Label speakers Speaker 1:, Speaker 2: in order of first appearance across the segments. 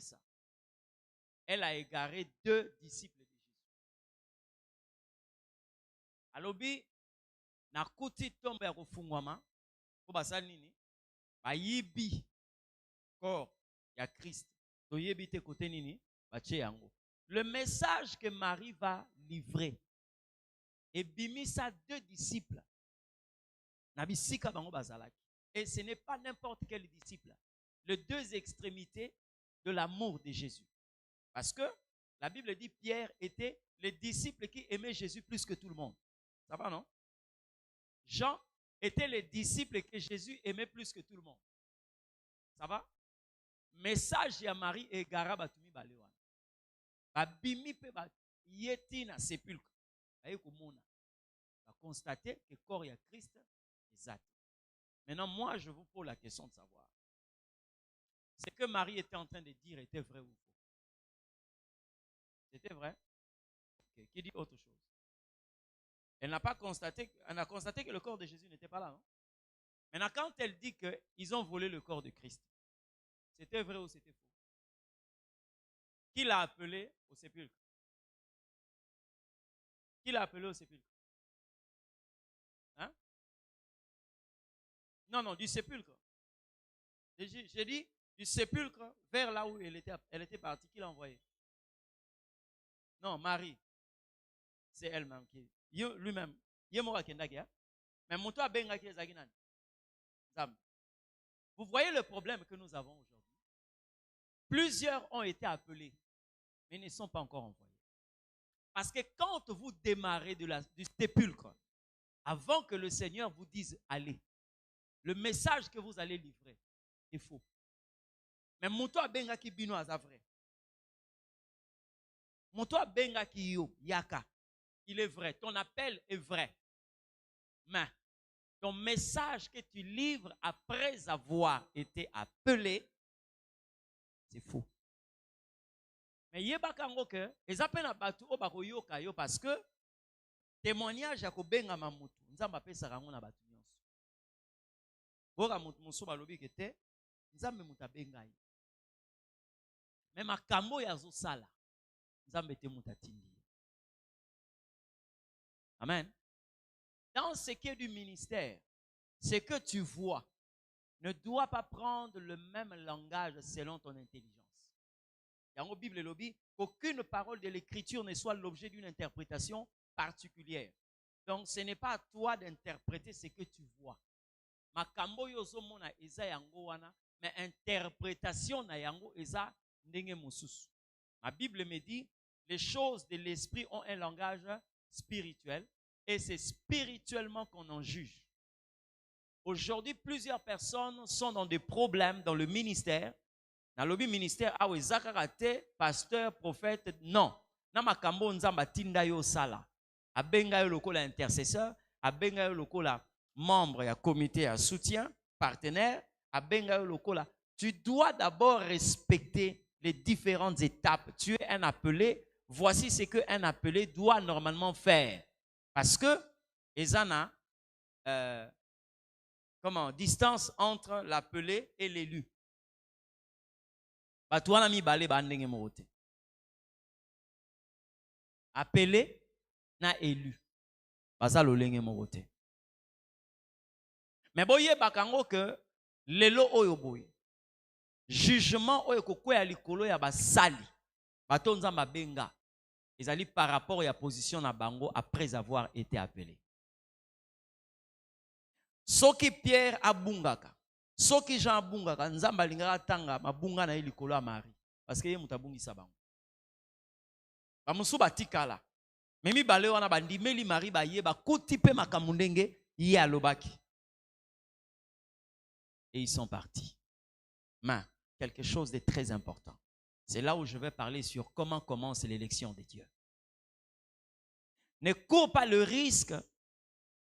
Speaker 1: ça, elle a égaré 2 disciples de Jésus. Alobi, na kuti tombe ya kufungwama, ko basali nini? Bayibi corps ya Christ. Toyebi te kote nini? Bache yango. Le message que Marie va livrer et bimisa 2 disciples. Nabisika bango bazalaki. Et ce n'est pas n'importe quel disciple. Les 2 extrémités de l'amour de Jésus. Parce que la Bible dit Pierre était le disciple qui aimait Jésus plus que tout le monde. Ça va, non? Jean était le disciple que Jésus aimait plus que tout le monde. Ça va? Message à Marie et Gara Batumi Balewan. Babimi pe ba yeti na sépulcre. Aye komona. Va constater que corps ya Christ est exact. Maintenant, moi, je vous pose la question de savoir. Ce que Marie était en train de dire était vrai ou faux? C'était vrai? Okay. Qui dit autre chose? Elle n'a pas constaté, elle a constaté que le corps de Jésus n'était pas là. Non? Maintenant, quand elle dit qu'ils ont volé le corps de Christ, c'était vrai ou c'était faux? Qui l'a appelé au sépulcre? Qui l'a appelé au sépulcre? Hein? Non, du sépulcre. J'ai dit du sépulcre vers là où elle était partie. Qui l'a envoyé? Non, Marie. C'est elle-même qui. Lui-même. Mais mon toit benga qui est. Vous voyez le problème que nous avons aujourd'hui. Plusieurs ont été appelés, mais ne sont pas encore envoyés. Parce que quand vous démarrez du sépulcre, avant que le Seigneur vous dise allez, le message que vous allez livrer est faux. Mais mon toit benga qui bino a vrai. Mon toit benga qui yo yaka, il est vrai. Ton appel est vrai. Mais ton message que tu livres après avoir été appelé, c'est faux. Mais yebakango ke ezapena batu obako yoka yo parce que témoignage ya ko benga mamutu nzamba pesa kango na batu nyonso. Boka mutu muso balobi kete nzambe muta benga yi. Mais makambo ya zo sala nzambe te muta tindi. Amen. Dans ce qui est du ministère, ce que tu vois ne doit pas prendre le même langage selon ton intelligence. Dans la Bible, il dit qu'aucune parole de l'écriture ne soit l'objet d'une interprétation particulière. Donc, ce n'est pas à toi d'interpréter ce que tu vois. Makambo yozo mona eza yango wana, mais interprétation na yango eza ndenge mosusu. Ma Bible me dit, les choses de l'esprit ont un langage spirituel et c'est spirituellement qu'on en juge. Aujourd'hui, plusieurs personnes sont dans des problèmes dans le ministère. Dans le ministère, pasteur, prophète, non. Na makambo nzamba tinda yo sala. Abenga yo lokola intercesseur, abenga yo lokola membre ya comité à soutien, partenaire, abenga yo lokola. Tu dois d'abord respecter les différentes étapes. Tu es un appelé. Voici ce qu'un appelé doit normalement faire. Parce que, ezana, distance entre l'appelé et l'élu. Batouana mi balé ba ndenge morote. Appelé na élu. Basa lolenge morote. Mais boye bakango que lelo oyo boye. Jugement oyo kokwe ya likolo ya basali. Batonza mabenga. Ezali par rapport à la position na bango après avoir été appelé. Soki Pierre abungaka. Soki Jean abungaka, nzamba lingaka tanga mabunga na likolo ya Marie parce que ye mutabungisa bango. Ba musu batikala. Memi bale wana bandimeli Marie ba ye ba kuti pe makambo ndenge ye alobaki. Et ils sont partis. Mais quelque chose de très important. C'est là où je vais parler sur comment commence l'élection de Dieu. Ne cours pas le risque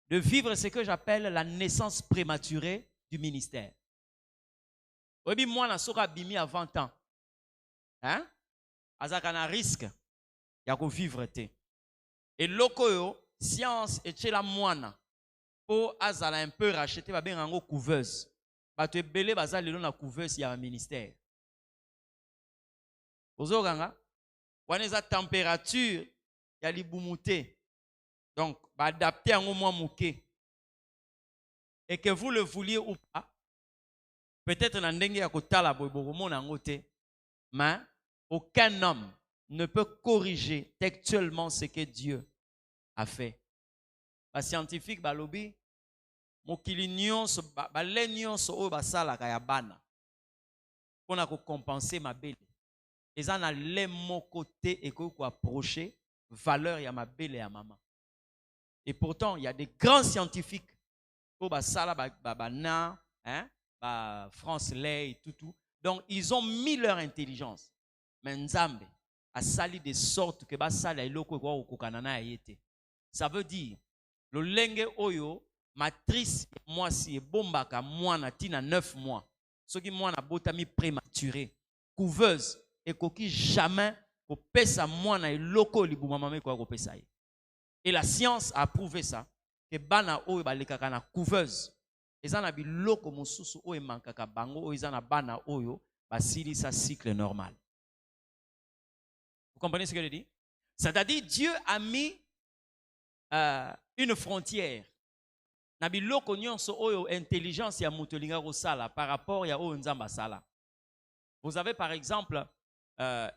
Speaker 1: de vivre ce que j'appelle la naissance prématurée du ministère. Oui, moi, na soka bimi à 20 ans. Hein? Azaka na risque ya ko vivre te. Et lokoyo science et tchela moana pour azala un peu racheter ba bengango couveuse. Ba te belé bazali lelo na couveuse ya ministère. Ozoganga, wana eza température ya libumute. Donc, adapter en au moins mouké. Et que vous le vouliez ou pas, peut-être dans ndenge ya kotala boyebogomo na ngote, mais aucun homme ne peut corriger textuellement ce que Dieu a fait. Les scientifiques balobi mokili nyonso bale nyonso oyo basalaka ya bana pona ko compenser mabele. Eza na le moko te ekoki ko approcher valeur ya mabele ya maman. Et pourtant, il y a des grands scientifiques oyo basala bana, hein, France Lay et tout. Donc ils ont mis leur intelligence. Mais Nzambe a sali de sorte que basala eloko ko kokanana yete. Ça veut dire le lenge oyo matrice moi si bombaka mwana tina 9 mois. Ce qui mwana botami prématuré, couveuse et koki jamais ko pesa mwana eloko libuma mame ko pesa. Et la science a prouvé ça que bana oyo balekaka na couveuse ezana biloko mosusu oyo mankaka bango oyo ezana bana oyo basili sa cycle normal. Vous comprenez ce que je dis? C'est-à-dire Dieu a mis une frontière na biloko nyonso oyo intelligence ya mutolinga kosala par rapport ya oyo nzamba sala. Vous avez par exemple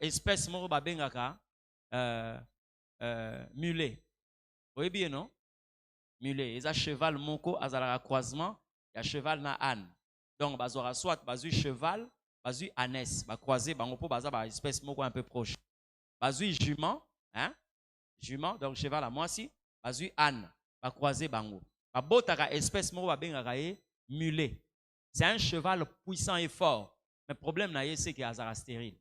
Speaker 1: espèce moko babengaka mulet. Oui bien non? Mulet, eza cheval moko azalaka croisement ya cheval na âne. Donc bazora soit bazui cheval, bazui ânesse, ba croiser bango po baza ba espèce moko un peu proche. Bazui jument, hein? Jument, donc cheval à moisi, bazui âne, ba croiser bango. Ba botaka espèce moko ba bengaka ye mulet. C'est un cheval puissant et fort. Mais le problème na ye c'est que azara stérile.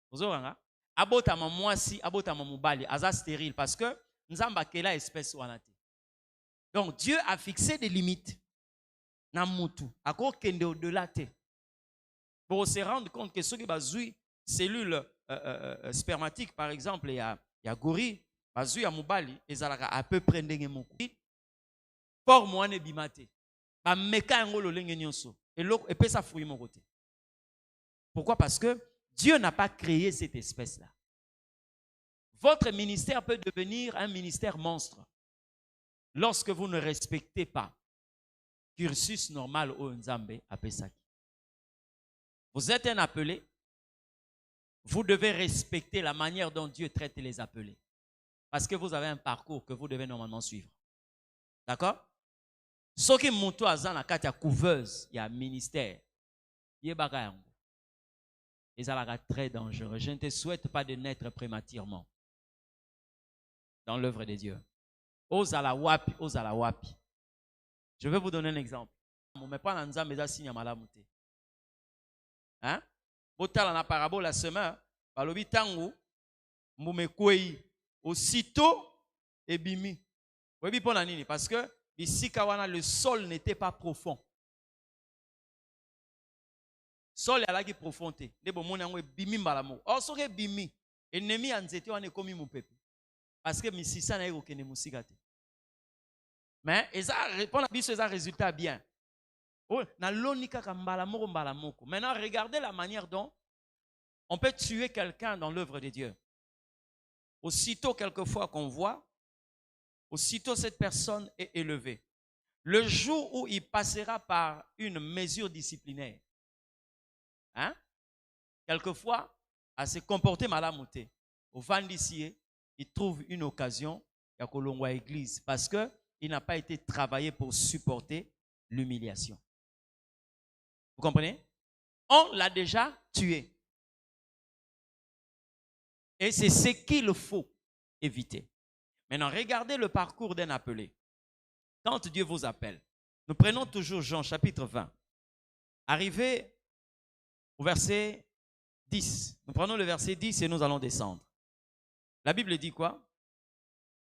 Speaker 1: Ozoranga abota ma moisi, abota ma mobali, azara stérile parce que nzamba kela espèce wana te. Donc Dieu a fixé des limites. Na mutu, ako kende au-delà te. Pour se rendre compte que ceux qui bazui cellules spermatiques par exemple, il y a gorille, bazui ya mobali, ezalaka à peu près ndenge moko. Forme wana bimate. Ba meka ngo lo lenge nyonso. Et puis ça fouille mon côté. Pourquoi? Parce que Dieu n'a pas créé cette espèce-là. Votre ministère peut devenir un ministère monstre lorsque vous ne respectez pas cursus normal au Nzambe à Pesaki. Vous êtes un appelé, vous devez respecter la manière dont Dieu traite les appelés. Parce que vous avez un parcours que vous devez normalement suivre. D'accord? Ce qui monte à Zana Katia couveuse, il y a un ministère. Il y a très dangereux. Je ne te souhaite pas de naître prématurément dans l'œuvre de Dieu. Ozala wapi, ozala wapi. Je vais vous donner un exemple. Mais pas dans Nzambe za signe malamute. Hein? Botala na parabole la semaine, balobi tangu mumekwei aussitôt ebimi. Oui, pour nini parce que ici kawana le sol n'était pas profond. Sol ya laki profondé. Debo mona ngo ebimi mbalamo. Or soke bimi, ennemi ya nzete wana ekomi mupepe. Parce que misisa na eko kene musika te. Mais eza répond à biso eza résultat bien. Oh, na lonika ka mbalamoko mbalamoko. Maintenant regardez la manière dont on peut tuer quelqu'un dans l'œuvre de Dieu. Aussitôt quelquefois qu'on voit, aussitôt cette personne est élevée. Le jour où il passera par une mesure disciplinaire, hein? Quelquefois, à se comporter malamouté, au Vandisier, il trouve une occasion à Kolongwa Église parce qu'il n'a pas été travaillé pour supporter l'humiliation. Vous comprenez? On l'a déjà tué. Et c'est ce qu'il faut éviter. Maintenant, regardez le parcours d'un appelé. Quand Dieu vous appelle, nous prenons toujours Jean chapitre 20. Arrivé au verset 10. Nous prenons le verset 10 et nous allons descendre. La Bible dit quoi?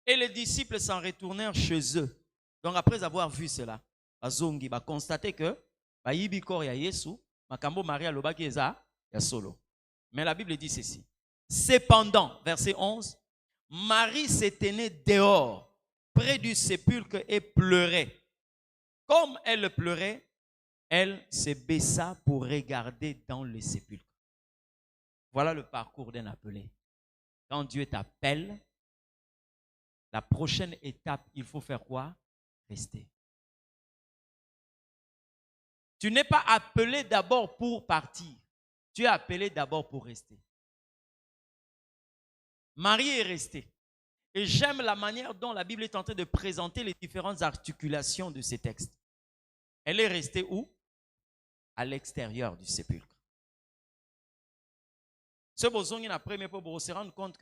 Speaker 1: Et les disciples s'en retournèrent chez eux. Donc après avoir vu cela, Bazongi va constater que Bayibi kor ya Yesu, Makambo Maria lobaki eza ya solo. Mais la Bible dit ceci. Cependant, verset 11, Marie se tenait dehors, près du sépulcre et pleurait. Comme elle pleurait, elle se baissa pour regarder dans le sépulcre. Voilà le parcours d'un appelé. Quand Dieu t'appelle, la prochaine étape, il faut faire quoi? Rester. Tu n'es pas appelé d'abord pour partir. Tu es appelé d'abord pour rester. Marie est restée. Et j'aime la manière dont la Bible est en train de présenter les différentes articulations de ces textes. Elle est restée où? À l'extérieur du sépulcre. Ce besoin, après, mais pour se rendre compte que